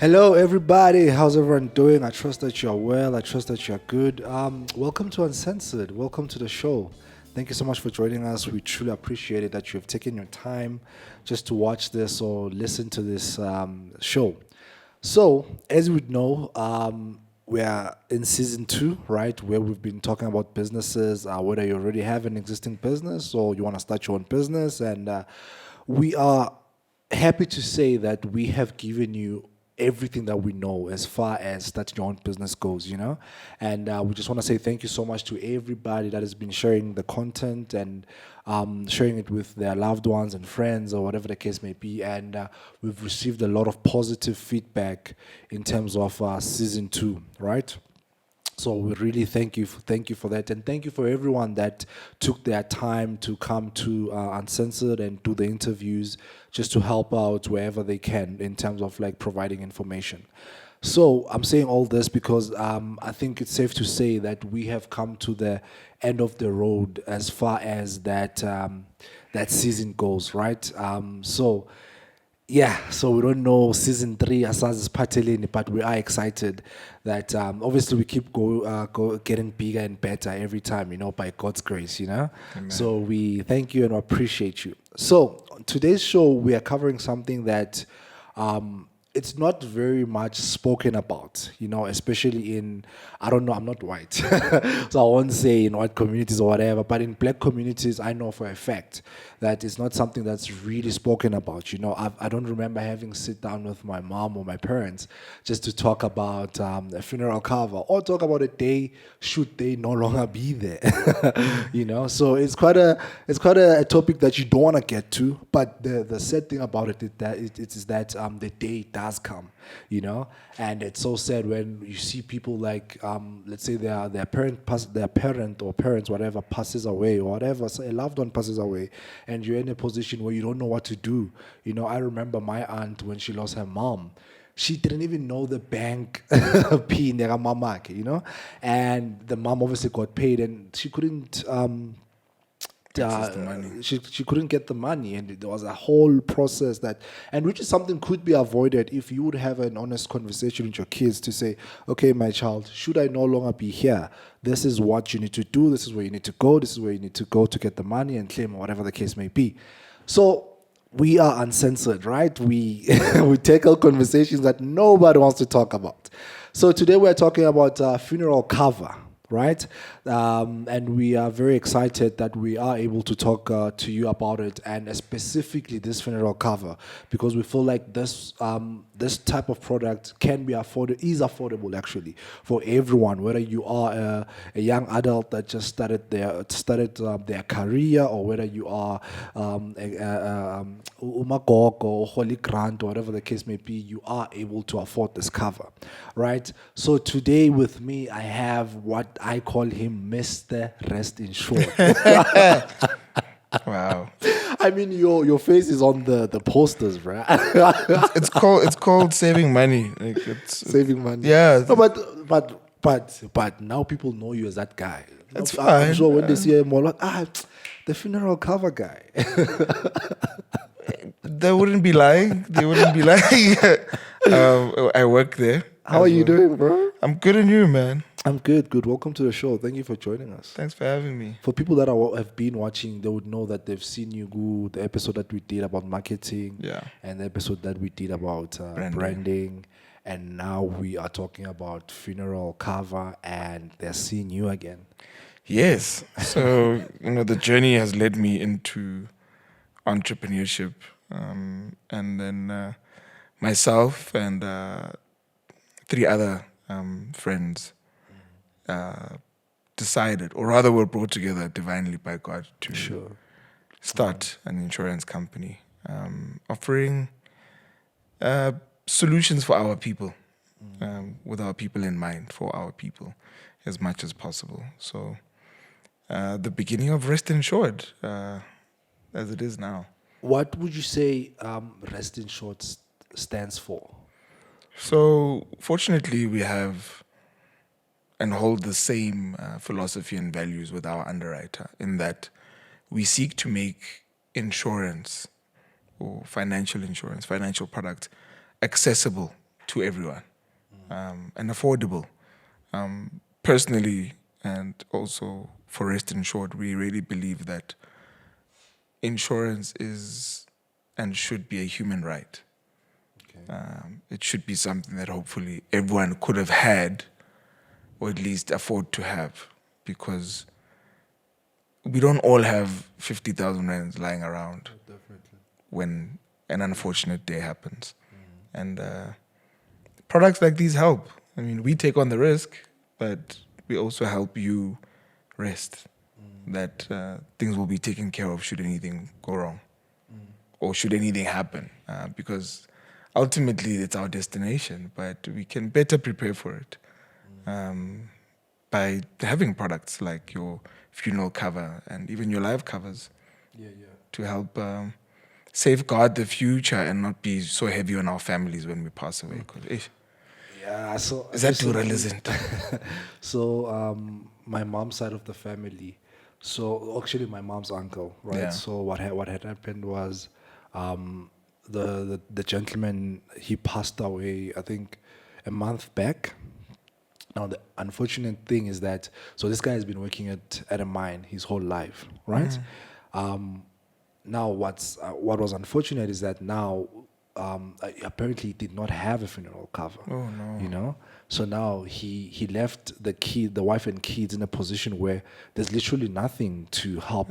Hello, everybody. How's everyone doing? I trust that you're well. I trust that you're good. Welcome to Uncensored. Welcome to the show. Thank you so much for joining us. We truly appreciate it that you have taken your time just to watch this or listen to this show. So, as you would know, we are in season two, right? Where we've been talking about businesses, whether you already have an existing business or you want to start your own business. And we are happy to say that we have given you everything that we know as far as starting your own business goes, And we just want to say thank you so much to everybody that has been sharing the content and sharing it with their loved ones and friends or whatever the case may be. And we've received a lot of positive feedback in terms of season two, right? So we really thank you for that, and thank you for everyone that took their time to come to Uncensored and do the interviews, just to help out wherever they can in terms of like providing information. So I'm saying all this because I think it's safe to say that we have come to the end of the road as far as that season goes, right? So we don't know season three Asaz is Patelini, but we are excited that obviously we keep getting bigger and better every time, by God's grace, Amen. So we thank you and appreciate you. So today's show we are covering something that it's not very much spoken about, especially I don't know, I'm not white, so I won't say in white communities or whatever, but in black communities, I know for a fact that it's not something that's really spoken about. I don't remember having sit down with my mom or my parents just to talk about a funeral cover or talk about a day should they no longer be there, So it's quite a topic that you don't want to get to, but the sad thing about it is that the day does come, and it's so sad when you see people like let's say their parent or parents whatever passes away or whatever, so a loved one passes away, and you're in a position where you don't know what to do. I remember my aunt when she lost her mom. She didn't even know the bank pin, and the mom obviously got paid, and she couldn't Access the money. she couldn't get the money, and there was a whole process and which is something could be avoided if you would have an honest conversation with your kids to say, okay, my child, should I no longer be here, this is what you need to do, this is where you need to go, this is where you need to go to get the money and claim, or whatever the case may be. So we are uncensored, right? We we tackle conversations that nobody wants to talk about. So today we're talking about funeral cover, right? And we are very excited that we are able to talk to you about it, and specifically this funeral cover, because we feel like this type of product is affordable actually for everyone, whether you are a young adult that just started their career, or whether you are umagogo or holy grant or whatever the case may be, you are able to afford this cover, right? So today with me I have what I call him Mr. Rest in Short. Wow. I mean, your face is on the posters, right? It's called saving money. Like it's Saving money. Yeah. No, but now people know you as that guy. That's I'm fine. sure when they see him, more like, the funeral cover guy. They wouldn't be lying. I work there. How are you doing, bro? I'm good, and you, man? I'm good. Welcome to the show. Thank you for joining us. Thanks for having me. For people that have been watching, they would know that they've seen you go the episode that we did about marketing, and the episode that we did about branding, and now we are talking about funeral cover, and they're seeing you again. Yes. So the journey has led me into entrepreneurship, and then myself and 3 other friends decided, or rather were brought together divinely by God to start an insurance company offering solutions for our people, with our people in mind, for our people as much as possible. So the beginning of Rest Insured, as it is now. What would you say Rest in Short stands for? So fortunately we have and hold the same philosophy and values with our underwriter, in that we seek to make insurance or financial insurance, financial products accessible to everyone and affordable. Personally, and also for Rest Insured, we really believe that insurance is and should be a human right. It should be something that hopefully everyone could have had, or at least afford to have, because we don't all have 50,000 rands lying around when an unfortunate day happens. And products like these help. I mean, we take on the risk, but we also help you rest that things will be taken care of should anything go wrong or should anything happen, because ultimately it's our destination, but we can better prepare for it by having products like your funeral cover and even your life covers to help safeguard the future and not be so heavy on our families when we pass away. So is that too relevant? So my mom's side of the family, so actually my mom's uncle, right? Yeah. So what had happened was the gentleman, he passed away I think a month back. Now the unfortunate thing is that, so this guy has been working at a mine his whole life, right? Now what was unfortunate is that now apparently he did not have a funeral cover. Oh no! You know, so now he left the wife and kids in a position where there's literally nothing to help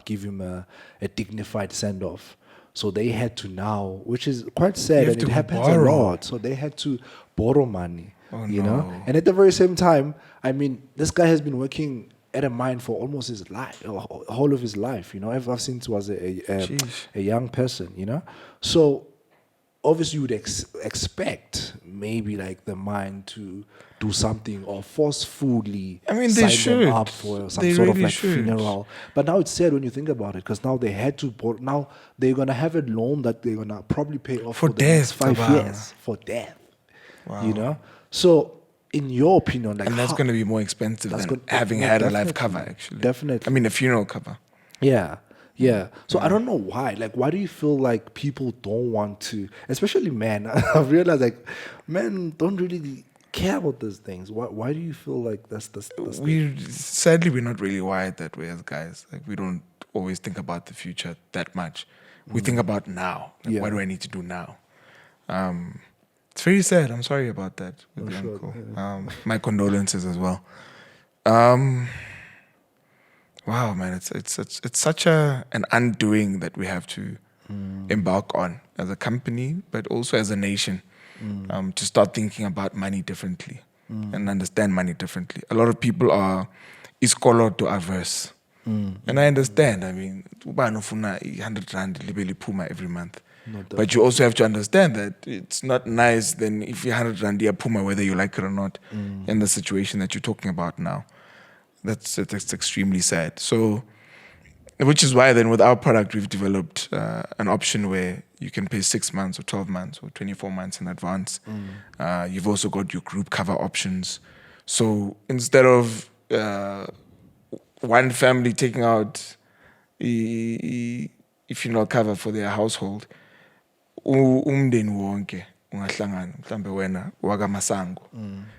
give him a dignified send off. So they had to now, which is quite sad, and it happens a lot. So they had to borrow money. You know, and at the very same time, I mean, this guy has been working at a mine for almost his life, whole of his life. You know, ever since he was a young person. You know, so obviously you would expect maybe like the mine to do something or forcefully sign them up for some sort of like funeral. But now it's sad when you think about it, because now they had to now they're gonna have a loan that they're gonna probably pay off for the next 5 years for death. Wow. You know, so in your opinion, like, and that's going to be more expensive than having had a life cover, actually. Definitely. I mean, a funeral cover. Yeah. Yeah. So I don't know why. Like, why do you feel like people don't want to, especially men? I've realized like men don't really care about those things. Why do you feel like that's sadly we're not really wired that way as guys. Like, we don't always think about the future that much. We think about now. Like, what do I need to do now? It's very sad. I'm sorry about that with the uncle. My condolences as well. Wow, man, it's such an undoing that we have to embark on as a company, but also as a nation, to start thinking about money differently and understand money differently. A lot of people are iskoloto averse, and I understand. I mean, 100 rand libeli puma every month. But you also have to understand that it's not nice then if you're 100 rand puma, whether you like it or not, in the situation that you're talking about now. That's extremely sad. So, which is why then with our product, we've developed an option where you can pay 6 months or 12 months or 24 months in advance. You've also got your group cover options. So instead of one family taking out a funeral cover for their household, umndeni wonke ungahlangana mhlambe wena waka masango.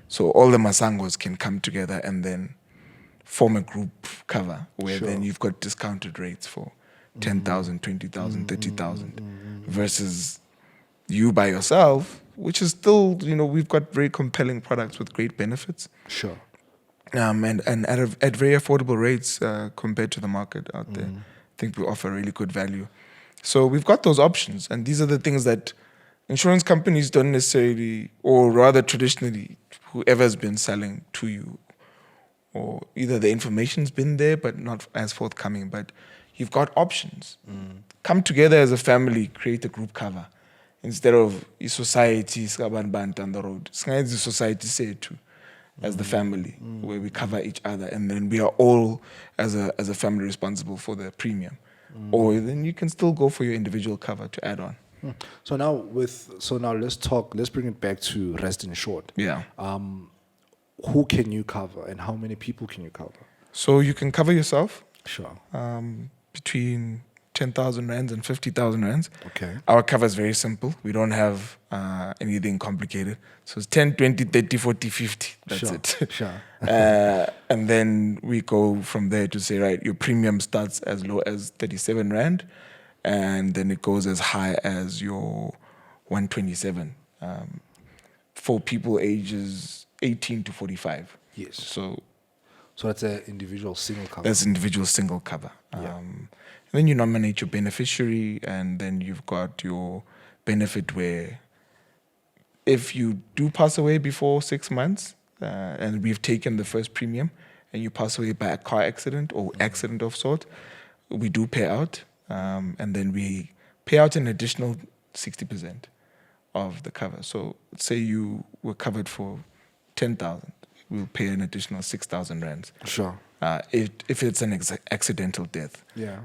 So all the masangos can come together and then form a group cover where then you've got discounted rates for 10,000, 20,000, 30,000 versus you by yourself, which is still, we've got very compelling products with great benefits. Sure. And at very affordable rates compared to the market out there. I think we offer really good value. So we've got those options, and these are the things that insurance companies don't necessarily, or rather traditionally, whoever's been selling to you, or either the information's been there but not as forthcoming, but you've got options. Come together as a family, create a group cover. Instead of a society, down the road, the society say too, as the family, where we cover each other, and then we are all as a family responsible for the premium. Or then you can still go for your individual cover to add on. So now let's bring it back to Rest Insured. Yeah. Who can you cover and how many people can you cover? So you can cover yourself. Sure. Between 10,000 rands and 50,000 rands. Okay. Our cover is very simple. We don't have anything complicated. So it's 10, 20, 30, 40, 50. That's Sure, it. sure. And then we go from there to say, right, your premium starts as low as 37 rand, and then it goes as high as your 127 for people ages 18 to 45. Yes. So that's an individual single cover. that's individual single cover. Yeah. And then you nominate your beneficiary, and then you've got your benefit where if you do pass away before 6 months, and we've taken the first premium, and you pass away by a car accident or accident of sort, we do pay out, and then we pay out an additional 60% of the cover. So say you were covered for 10,000, we'll pay an additional 6,000 rands. Sure. If it's an accidental death. Yeah.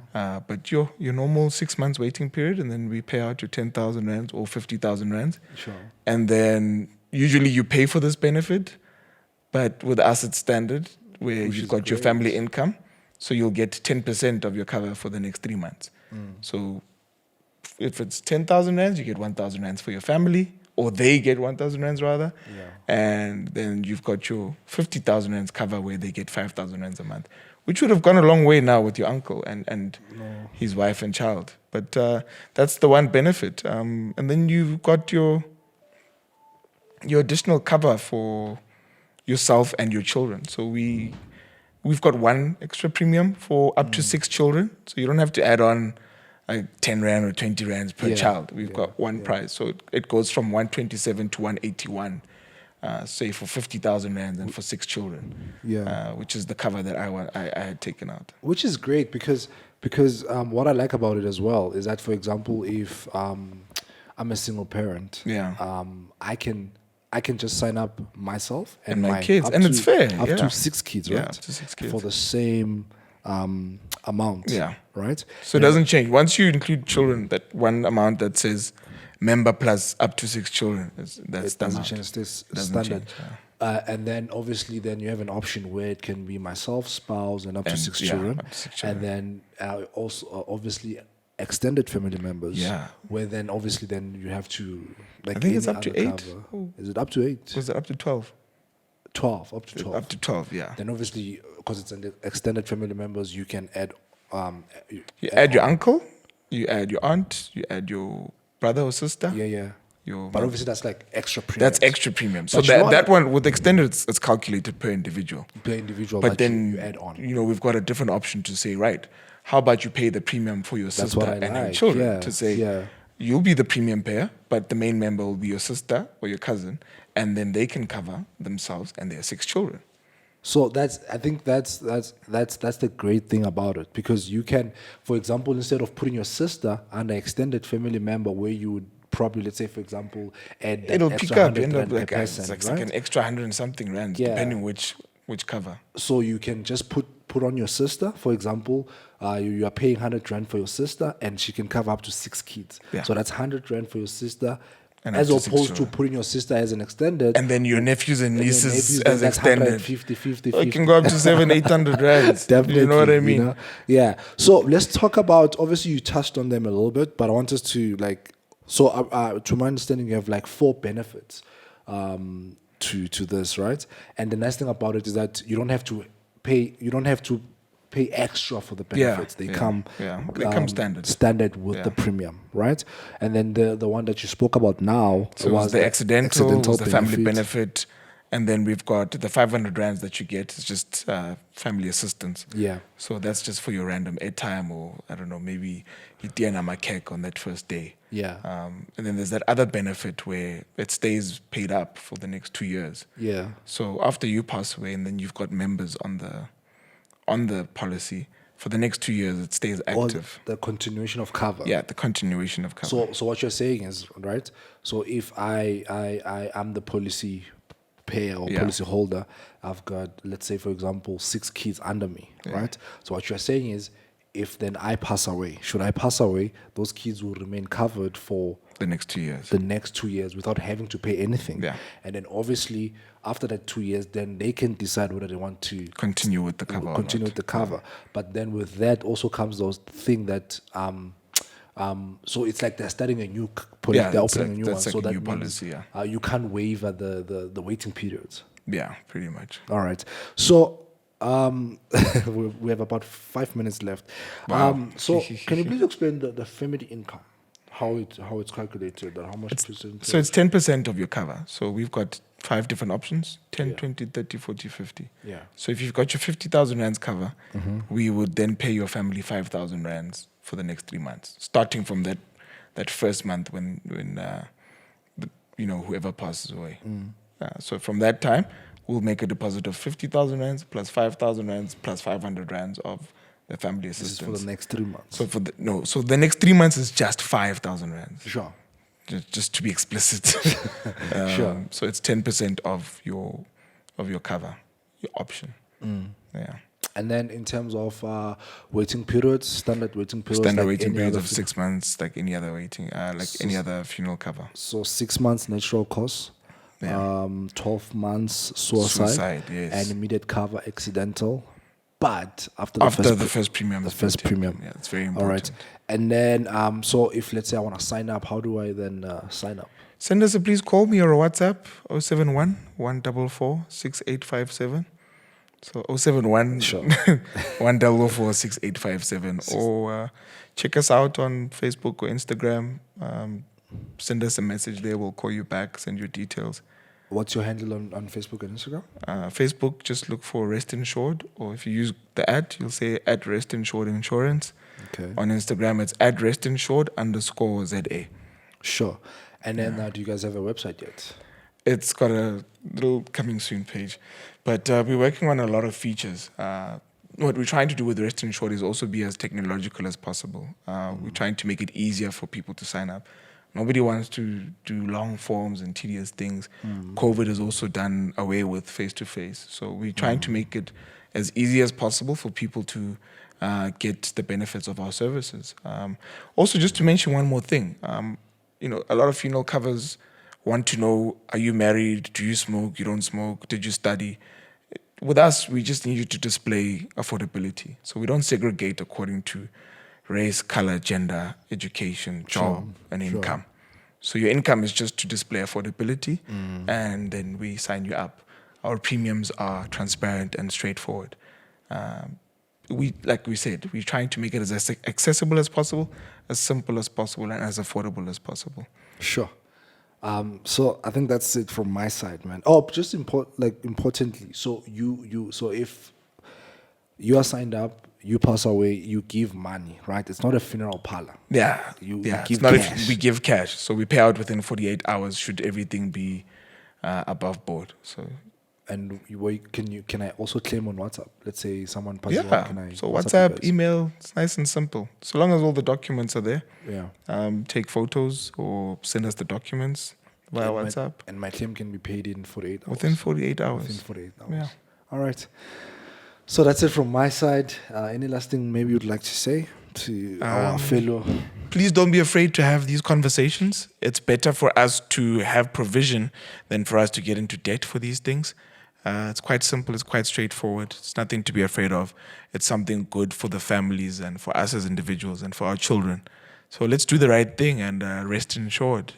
But your normal 6 months waiting period, and then we pay out your 10,000 rands or 50,000 rands. Sure. And then usually you pay for this benefit, but with us it's standard where Which you've is got your great. family income. So you'll get 10% of your cover for the next 3 months. So if it's 10,000 rands, you get 1,000 rands for your family, or they get 1,000 rands rather. Yeah. And then you've got your 50,000 rands cover where they get 5,000 rands a month, which would have gone a long way now with your uncle and his wife and child. But that's the one benefit. And then you've got your additional cover for yourself and your children. So we've got one extra premium for up to 6 children. So you don't have to add on like 10 rand or 20 rands per Yeah, child. We've yeah, got one price. So it goes from 127 to 181, say for 50,000 rands and for 6 children. Yeah. Which is the cover that I had taken out. Which is great because what I like about it as well is that, for example, if I'm a single parent, Yeah. I can just sign up myself and my kids, and it's fair, up yeah. to 6 kids, Yeah, right? up to 6 kids. For the same amount. Yeah. Right. So it doesn't change. Once you include children, that one amount that says member plus up to 6 children, that's It the doesn't amount. change this Doesn't standard. change, And then obviously then you have an option where it can be myself, spouse, and up to And, 6 yeah, children. up to 6 And then also obviously extended family members. Yeah. Where then obviously then you have to like I think it's any up to other 8. cover. Oh. Is it up to 8? Was it up to 12? 12, up to 12. Up to 12, yeah. Then obviously because it's an extended family members, you can add You add your uncle, you add your aunt, you add your brother or sister. Yeah. Your But mother. obviously that's like extra premium. That's extra premium. So But you know that one with extended, it's calculated per individual. per individual, But that then you add on. we've got a different option to say, right, how about you pay the premium for your sister what I and your like, children? yeah, To say, yeah. you'll be the premium payer, but the main member will be your sister or your cousin, and then they can cover themselves and their 6 children. So I think that's the great thing about it, because you can, for example, instead of putting your sister under extended family member where you would probably, let's say, for example, add that It'll extra pick up, 100 end up rand per like, person, it's like right? an extra 100 and something rands, Yeah. depending which cover. So you can just put on your sister, for example, you are paying 100 rand for your sister, and she can cover up to 6 kids. Yeah. So that's 100 rand for your sister, And as up to 6 opposed to children. putting your sister as an extended. And then your nephews and your nieces nephews, as that's extended. 50, It can go up to 700-800 rands. Definitely, You know what I mean? Yeah. So let's talk about. Obviously, you touched on them a little bit, but I want us to like. So, to my understanding, you have like 4 benefits to this, right? And the nice thing about it is that you don't have to pay. You don't have to pay extra for the benefits. They come. They come standard. Standard with Yeah. the premium, right? And then the one that you spoke about now So it was the accidental was the family benefit, and then we've got the 500 rands that you get. It's just family assistance. Yeah. So that's just for your random airtime, or I don't know, maybe itiana makek on that first day. Yeah. And then there's that other benefit where it stays paid up for the next 2 years. Yeah. So after you pass away, and then you've got members on the policy for the next 2 years, it stays Or active. the continuation of cover. Yeah, the continuation of cover. So what you're saying is, right? So if I am the policy payer or Yeah. policy holder, I've got, let's say, for example, 6 kids under me, right? So what you're saying is, if then I pass away, should I pass away, those kids will remain covered for The next 2 years. the next 2 years without having to pay anything. Yeah. And then obviously after that 2 years, then they can decide whether they want to Continue with the cover. continue with the cover. But then with that also comes those thing that so it's like they're starting a new policy. Yeah, They're that's opening a new one. like So a that new means policy, yeah. you can't waiver the waiting periods. Yeah, pretty much. All right. So we have about 5 minutes left. Wow. So can you please explain the family income, how it's calculated, and how much percent? So it's 10% of your cover. So we've got 5 different options: 10, 20, 30, 40, 50. Yeah. So if you've got your 50,000 rands cover, we would then pay your family 5,000 rands for the next 3 months, starting from that first month when whoever passes away. So from that time, we'll make a deposit of 50,000 rands plus 5,000 rands plus 500 rands of the family This assistance. is for the next 3 months. So the next 3 months is just 5,000 rands. Sure. Just to be explicit. Sure. So it's 10% of your cover, your option. Yeah. And then in terms of waiting periods, standard waiting periods. Standard like waiting any periods other of 6 months, like any other waiting, any other funeral cover. So 6 months natural cause, Yeah. 12 months suicide, Suicide, yes. and immediate cover accidental. But after The first premium. the has been first taken. premium. Yeah, it's very All right. important. And then, so if let's say I want to sign up, how do I then sign up? Send us please call me or a WhatsApp 071 144 6857. So 071 Sure. 144 6857. Or check us out on Facebook or Instagram. Send us a message there. We'll call you back, send you details. What's your handle on Facebook and Instagram? Facebook, just look for Rest Insured. Or if you use the you'll say at Rest Insured Insurance. Okay. On Instagram, it's at Rest Insured _ZA. Sure. And then, do you guys have a website yet? It's got a little coming soon page. But we're working on a lot of features. What we're trying to do with Rest Insured is also be as technological as possible. We're trying to make it easier for people to sign up. Nobody wants to do long forms and tedious things. COVID has also done away with face-to-face. So we're trying to make it as easy as possible for people to get the benefits of our services. Also, just to mention one more thing, a lot of funeral covers want to know, are you married? Do you smoke? You don't smoke? Did you study? With us, we just need you to display affordability. So we don't segregate according to race, color, gender, education, job, and income. So your income is just to display affordability, and then we sign you up. Our premiums are transparent and straightforward. Like we said, we're trying to make it as accessible as possible, as simple as possible, and as affordable as possible. Sure. So I think that's it from my side, man. Oh, just importantly, so so if you are signed up, you pass away, you give money, right? It's not a funeral parlor. Yeah, you give give not cash. If we give cash, so we pay out within 48 hours. Should everything be above board, so. And can I also claim on WhatsApp? Let's say someone passes away. Yeah. So WhatsApp, email, it's nice and simple. So long as all the documents are there. Yeah. Take photos or send us the documents via WhatsApp. And my claim can be paid in 48 hours. Within 48 hours. Within 48 hours. Yeah. All right. So that's it from my side. Any last thing maybe you'd like to say to our fellow? Please don't be afraid to have these conversations. It's better for us to have provision than for us to get into debt for these things. It's quite simple. It's quite straightforward. It's nothing to be afraid of. It's something good for the families and for us as individuals and for our children. So let's do the right thing and rest insured.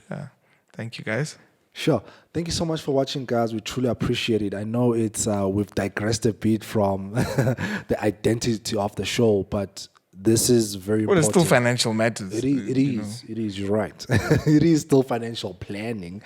Thank you, guys. Sure. Thank you so much for watching, guys. We truly appreciate it. I know it's we've digressed a bit from the identity of the show, but this is very important. Well, it's still financial matters. It is. You're right. It is still financial planning.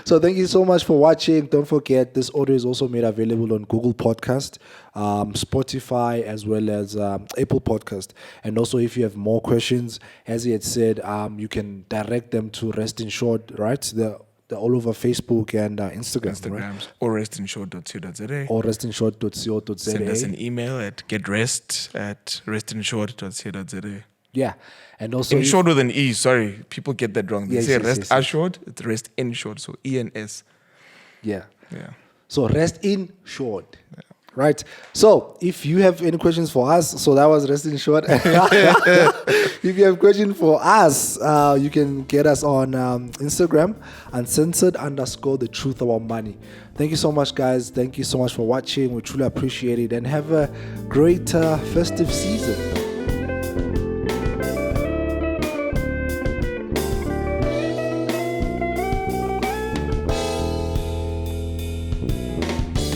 So thank you so much for watching. Don't forget, this audio is also made available on Google Podcast, Spotify, as well as Apple Podcast. And also, if you have more questions, as he had said, you can direct them to Rest Insured, right? They're all over Facebook and Instagram. Right? Or restinsured.co.za. Or restinsured.co.za. Send us an email at getrest@restinsured.co.za. Yeah. And also insured with an E, sorry. People get that wrong. They say rest assured, it's rest insured. So E and S. Yeah. Yeah. So rest insured. Yeah. Right. So if you have any questions for us, so that was Rest in Short. If you have questions for us, you can get us on Instagram, uncensored_the truth about money. Thank you so much, guys. Thank you so much for watching. We truly appreciate it, and have a great festive season.